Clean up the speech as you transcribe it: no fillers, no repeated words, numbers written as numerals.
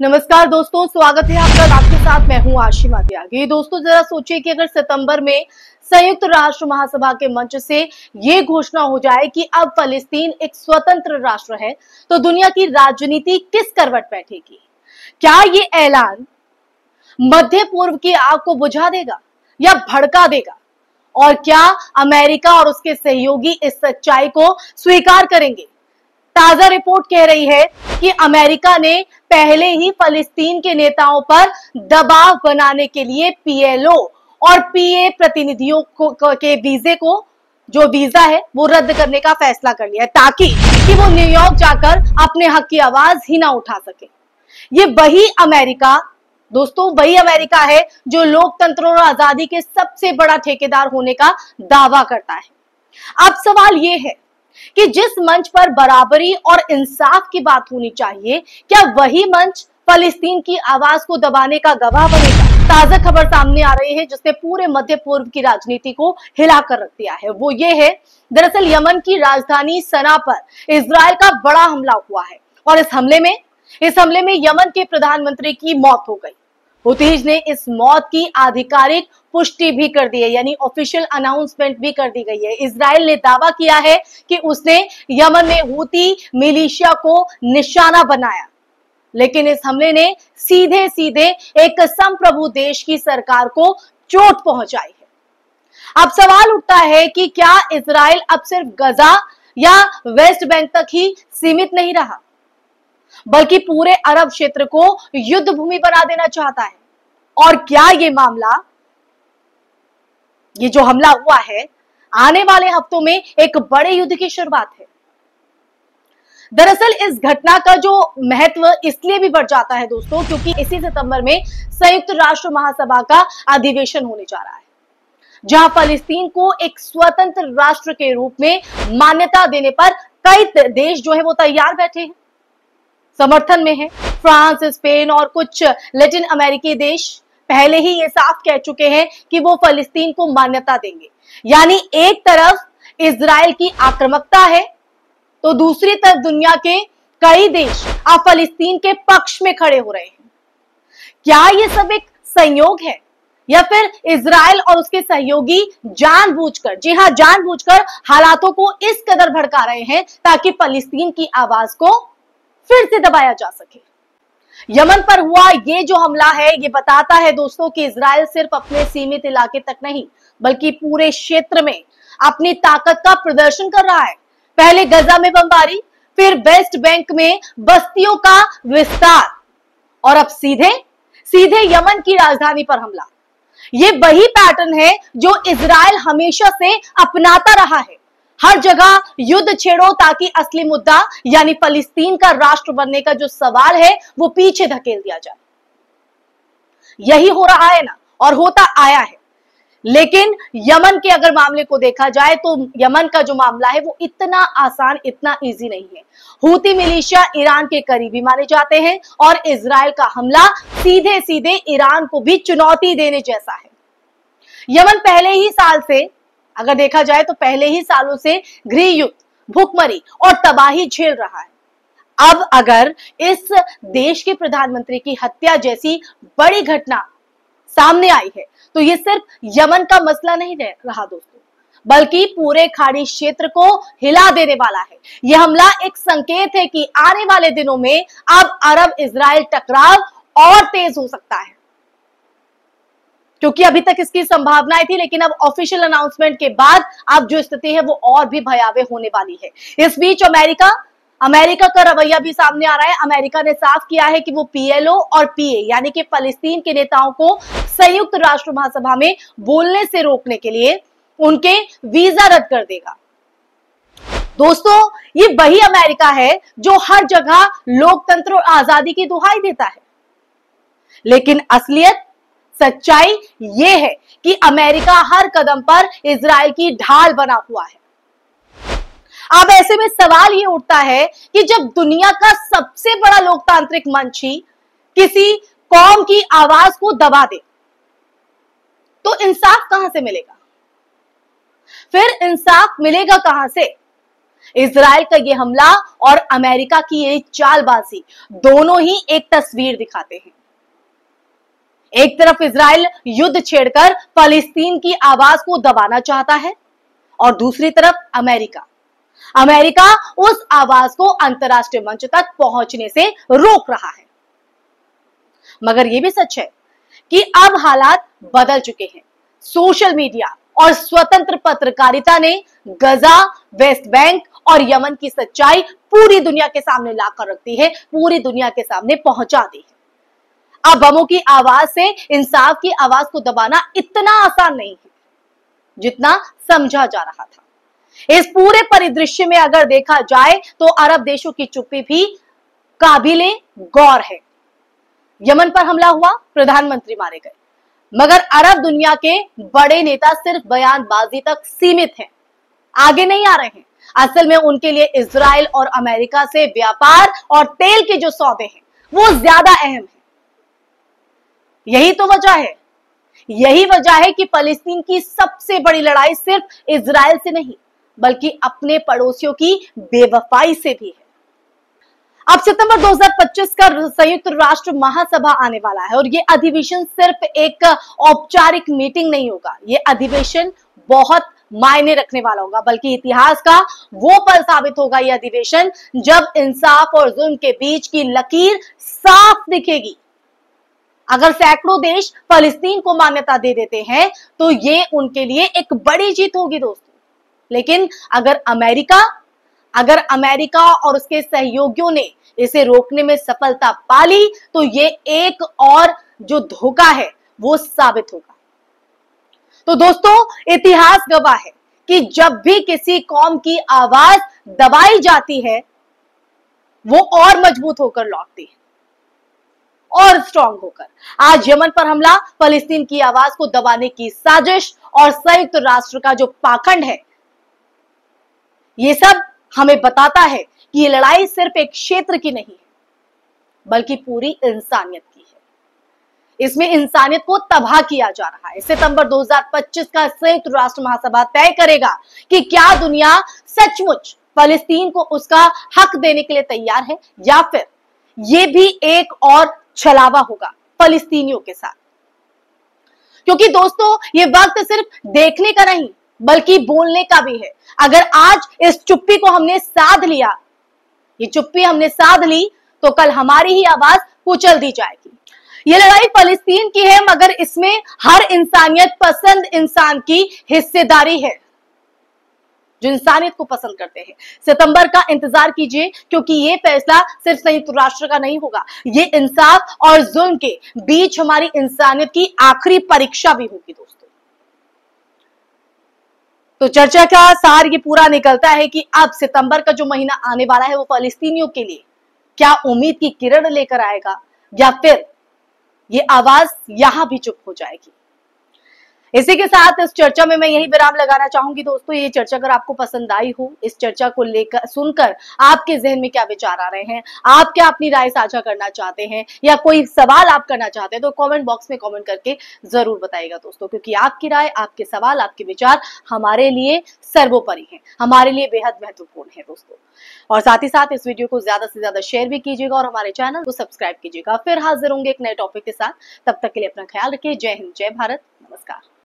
नमस्कार दोस्तों, स्वागत है आपका। आपके साथ मैं हूं आशिमा त्यागी। दोस्तों, जरा सोचिए कि अगर सितंबर में संयुक्त राष्ट्र महासभा के मंच से ये घोषणा हो जाए कि अब फलस्तीन एक स्वतंत्र राष्ट्र है, तो दुनिया की राजनीति किस करवट बैठेगी? क्या ये ऐलान मध्य पूर्व की आग को बुझा देगा या भड़का देगा? और क्या अमेरिका और उसके सहयोगी इस सच्चाई को स्वीकार करेंगे? ताजा रिपोर्ट कह रही है कि अमेरिका ने पहले ही फलस्तीन के नेताओं पर दबाव बनाने के लिए पीएलओ और पीए प्रतिनिधियों के वीजे को जो वीजा है वो रद्द करने का फैसला कर लिया है, ताकि कि वो न्यूयॉर्क जाकर अपने हक की आवाज ही ना उठा सके। ये वही अमेरिका दोस्तों, वही अमेरिका है जो लोकतंत्र और आजादी के सबसे बड़ा ठेकेदार होने का दावा करता है। अब सवाल ये है कि जिस मंच पर बराबरी और इंसाफ की बात होनी चाहिए, क्या वही मंच फलस्तीन की आवाज को दबाने का गवाह बनेगा? ताजा खबर सामने आ रही है जिसने पूरे मध्य पूर्व की राजनीति को हिलाकर रख दिया है। वो ये है, दरअसल यमन की राजधानी सना पर इजराइल का बड़ा हमला हुआ है और इस हमले में यमन के प्रधानमंत्री की मौत हो गई। हुतीज ने इस मौत की आधिकारिक पुष्टि भी कर दी है, यानी ऑफिशियल अनाउंसमेंट भी कर दी गई है। इजराइल ने दावा किया है कि उसने यमन में हुती मिलिशिया को निशाना बनाया, लेकिन इस हमले ने सीधे सीधे एक संप्रभु देश की सरकार को चोट पहुंचाई है। अब सवाल उठता है कि क्या इजराइल अब सिर्फ गजा या वेस्ट बैंक तक ही सीमित नहीं रहा, बल्कि पूरे अरब क्षेत्र को युद्ध भूमि बना देना चाहता है? और क्या ये जो हमला हुआ है, आने वाले हफ्तों में एक बड़े युद्ध की शुरुआत है? दरअसल इस घटना का जो महत्व इसलिए भी बढ़ जाता है दोस्तों, क्योंकि इसी सितंबर में संयुक्त राष्ट्र महासभा का अधिवेशन होने जा रहा है, जहां फलस्तीन को एक स्वतंत्र राष्ट्र के रूप में मान्यता देने पर कई देश जो है वो तैयार बैठे हैं, समर्थन में है। फ्रांस, स्पेन और कुछ लैटिन अमेरिकी देश पहले ही ये साफ कह चुके हैं कि वो फलस्तीन को मान्यता देंगे। यानी एक तरफ इजराइल की आक्रामकता है, तो दूसरी तरफ दुनिया के कई देश अब फलस्तीन के पक्ष में खड़े हो रहे हैं। क्या ये सब एक संयोग है, या फिर इजराइल और उसके सहयोगी जानबूझकर, जी हां, जानबूझकर हालातों को इस कदर भड़का रहे हैं ताकि फलस्तीन की आवाज को फिर से दबाया जा सके? यमन पर हुआ ये जो हमला है, ये बताता है दोस्तों कि इजराइल सिर्फ अपने सीमित इलाके तक नहीं, बल्कि पूरे क्षेत्र में अपनी ताकत का प्रदर्शन कर रहा है। पहले गजा में बमबारी, फिर वेस्ट बैंक में बस्तियों का विस्तार, और अब सीधे यमन की राजधानी पर हमला। ये वही पैटर्न है जो इजराइल हमेशा से अपनाता रहा है। हर जगह युद्ध छेड़ो ताकि असली मुद्दा यानी फलस्तीन का राष्ट्र बनने का जो सवाल है वो पीछे धकेल दिया जाए। यही हो रहा है ना, और होता आया है। लेकिन यमन के अगर मामले को देखा जाए तो यमन का जो मामला है वो इतना आसान, इतना इजी नहीं है। हुती मिलिशिया ईरान के करीबी माने जाते हैं और इजराइल का हमला सीधे सीधे ईरान को भी चुनौती देने जैसा है। यमन पहले ही साल से, अगर देखा जाए तो पहले ही सालों से गृह युद्ध, भूखमरी और तबाही झेल रहा है। अब अगर इस देश के प्रधानमंत्री की हत्या जैसी बड़ी घटना सामने आई है, तो ये सिर्फ यमन का मसला नहीं रहा दोस्तों, बल्कि पूरे खाड़ी क्षेत्र को हिला देने वाला है। यह हमला एक संकेत है कि आने वाले दिनों में अब अरब इजराइल टकराव और तेज हो सकता है, क्योंकि अभी तक इसकी संभावनाएं थी, लेकिन अब ऑफिशियल अनाउंसमेंट के बाद अब जो स्थिति है वो और भी भयावह होने वाली है। इस बीच अमेरिका का रवैया भी सामने आ रहा है। अमेरिका ने साफ किया है कि वो पीएलओ और पीए यानी कि फलस्तीन के नेताओं को संयुक्त राष्ट्र महासभा में बोलने से रोकने के लिए उनके वीजा रद्द कर देगा। दोस्तों, ये वही अमेरिका है जो हर जगह लोकतंत्र और आजादी की दुहाई देता है, लेकिन असलियत, सच्चाई ये है कि अमेरिका हर कदम पर इजराइल की ढाल बना हुआ है। अब ऐसे में सवाल ये उठता है कि जब दुनिया का सबसे बड़ा लोकतांत्रिक मंच ही किसी कौम की आवाज को दबा दे, तो इंसाफ कहां से मिलेगा? फिर इंसाफ मिलेगा कहां से? इजराइल का ये हमला और अमेरिका की ये चालबाजी दोनों ही एक तस्वीर दिखाते हैं। एक तरफ इजराइल युद्ध छेड़कर फलस्तीन की आवाज को दबाना चाहता है और दूसरी तरफ अमेरिका उस आवाज को अंतर्राष्ट्रीय मंच तक पहुंचने से रोक रहा है। मगर यह भी सच है कि अब हालात बदल चुके हैं। सोशल मीडिया और स्वतंत्र पत्रकारिता ने गजा, वेस्ट बैंक और यमन की सच्चाई पूरी दुनिया के सामने लाकर रख दी है, पूरी दुनिया के सामने पहुंचा दी है। अब बमों की आवाज से इंसाफ की आवाज को दबाना इतना आसान नहीं है जितना समझा जा रहा था। इस पूरे परिदृश्य में अगर देखा जाए तो अरब देशों की चुप्पी भी काबिले गौर है। यमन पर हमला हुआ, प्रधानमंत्री मारे गए, मगर अरब दुनिया के बड़े नेता सिर्फ बयानबाजी तक सीमित हैं, आगे नहीं आ रहे हैं। असल में उनके लिए इजराइल और अमेरिका से व्यापार और तेल के जो सौदे हैं वो ज्यादा अहम है। यही तो वजह है, यही वजह है कि फलस्तीन की सबसे बड़ी लड़ाई सिर्फ इजराइल से नहीं बल्कि अपने पड़ोसियों की बेवफाई से भी है। अब सितंबर 2025 का संयुक्त राष्ट्र महासभा आने वाला है और ये अधिवेशन सिर्फ एक औपचारिक मीटिंग नहीं होगा, ये अधिवेशन बहुत मायने रखने वाला होगा, बल्कि इतिहास का वो पल साबित होगा ये अधिवेशन जब इंसाफ और जुल्म के बीच की लकीर साफ दिखेगी। अगर सैकड़ों देश फलस्तीन को मान्यता दे देते हैं तो ये उनके लिए एक बड़ी जीत होगी दोस्तों। लेकिन अगर अमेरिका और उसके सहयोगियों ने इसे रोकने में सफलता पाली तो ये एक और जो धोखा है वो साबित होगा। तो दोस्तों, इतिहास गवाह है कि जब भी किसी कौम की आवाज दबाई जाती है वो और मजबूत होकर लौटती है और स्ट्रांग होकर। आज यमन पर हमला, फलस्तीन की आवाज को दबाने की साजिश और संयुक्त राष्ट्र का जो पाखंड है, ये सब हमें बताता है कि ये लड़ाई सिर्फ एक क्षेत्र की नहीं है बल्कि पूरी इंसानियत की है। इसमें इंसानियत को तबाह किया जा रहा है। सितंबर 2025 का संयुक्त राष्ट्र महासभा तय करेगा कि क्या दुनिया सचमुच फलस्तीन को उसका हक देने के लिए तैयार है या फिर ये भी एक और छलावा होगा फलस्तीनियों के साथ। क्योंकि दोस्तों, ये वक्त सिर्फ देखने का नहीं बल्कि बोलने का भी है। अगर आज इस चुप्पी को हमने साध लिया, ये चुप्पी हमने साध ली तो कल हमारी ही आवाज कुचल दी जाएगी। ये लड़ाई फलस्तीन की है मगर इसमें हर इंसानियत पसंद इंसान की हिस्सेदारी है जो इंसानियत को पसंद करते हैं। सितंबर का इंतजार कीजिए क्योंकि ये फैसला सिर्फ संयुक्त राष्ट्र का नहीं होगा, ये इंसाफ और जुल्म के बीच हमारी इंसानियत की आखिरी परीक्षा भी होगी दोस्तों। तो चर्चा का सार ये पूरा निकलता है कि अब सितंबर का जो महीना आने वाला है वो फलस्तीनियों के लिए क्या उम्मीद की किरण लेकर आएगा या फिर ये आवाज यहां भी चुप हो जाएगी। इसी के साथ इस चर्चा में मैं यही विराम लगाना चाहूंगी दोस्तों। ये चर्चा अगर आपको पसंद आई हो, इस चर्चा को लेकर सुनकर आपके जहन में क्या विचार आ रहे हैं, आप क्या अपनी राय साझा करना चाहते हैं या कोई सवाल आप करना चाहते हैं तो कमेंट बॉक्स में कमेंट करके जरूर बताइएगा दोस्तों, क्योंकि आपकी राय, आपके सवाल, आपके विचार हमारे लिए सर्वोपरि हैं, हमारे लिए बेहद महत्वपूर्ण है दोस्तों। और साथ ही साथ इस वीडियो को ज्यादा से ज्यादा शेयर भी कीजिएगा और हमारे चैनल को सब्सक्राइब कीजिएगा। फिर हाजिर होंगे एक नए टॉपिक के साथ, तब तक के लिए अपना ख्याल रखिए। जय हिंद, जय भारत, नमस्कार।